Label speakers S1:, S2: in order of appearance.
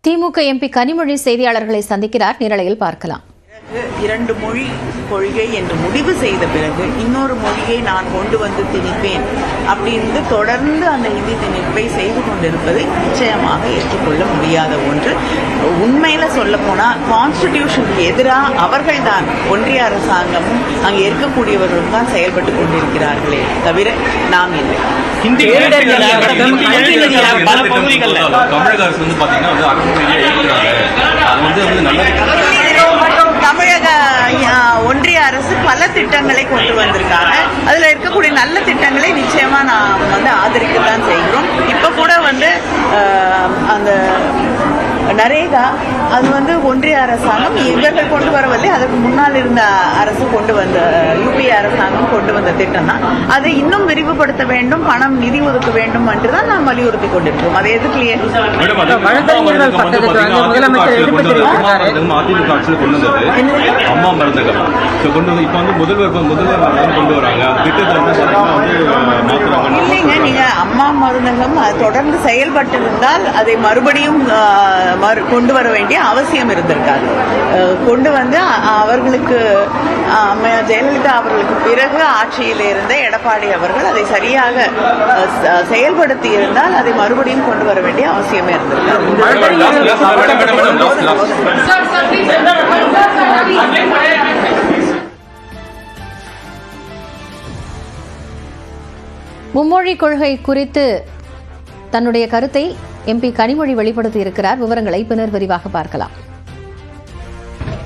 S1: திமுக MP Kanimozhi செய்தியாளர்களை சந்திக்கிறார். நேரலையில் பார்க்கலாம்.
S2: இரண்டு மொழி கொள்கை என்று முடிவு செய்த பிறகு இன்னொரு மொழியை நான் கொண்டு வந்து திணிப்பேன் அப்படின்னு தொடர்ந்து அந்த இந்தி திணிப்பை செய்து கொண்டிருப்பது நிச்சயமாக ஏற்றுக்கொள்ள முடியாத ஒன்று. உண்மையில சொல்ல போனா கான்ஸ்டிடியூஷனுக்கு எதிராக அவர்கள் தான், ஒன்றிய அரசாங்கமும் அங்கே இருக்கக்கூடியவர்களும் தான் செயல்பட்டு கொண்டிருக்கிறார்களே தவிர நாம் இல்லை. தமிழக ஒன்றிய அரசு பல திட்டங்களை கொண்டு வந்திருக்காங்க. அதுல இருக்கக்கூடிய நல்ல திட்டங்களை நிச்சயமா நாம் ஆதரிக்கத்தான் செய்கிறோம். இப்ப கூட அந்த நரேகா அது ஒன்றிய அரசாங்கம் இவர்கள் கொண்டு வரவில்லை, அதற்கு முன்னால் இருந்த அரசு கொண்டு வந்த யூபி அரசாங்கம் கொண்டு வந்த திட்டம் தான். அதை இன்னும் விரிவுபடுத்த வேண்டும், பணம் நிதி ஒதுக்க வேண்டும் என்றுதான் நாம் வலியுறுத்தி கொண்டிருக்கிறோம். அதை எதுக்குலையே இல்லைங்க, நீங்க அம்மா மருந்தகம் தொடர்ந்து செயல்பட்டு இருந்தால் அதை மறுபடியும் கொண்டு வர வேண்டிய அவசியம் இருந்திருக்காது. கொண்டு வந்து அவர்களுக்கு ஜெயலலிதா அவர்களுக்கு பிறகு ஆட்சியில் இருந்த எடப்பாடி அவர்கள் அதை சரியாக செயல்படுத்தி இருந்தால் அதை மறுபடியும் கொண்டு வர வேண்டிய அவசியமே இருந்திருக்காது.
S1: மும்மொழி கொள்கை குறித்து தன்னுடைய கருத்தை எம்பி கனிமொழி வெளிப்படுத்தி இருக்கிறார். விவரங்களை பின்னர் விரிவாக பார்க்கலாம்.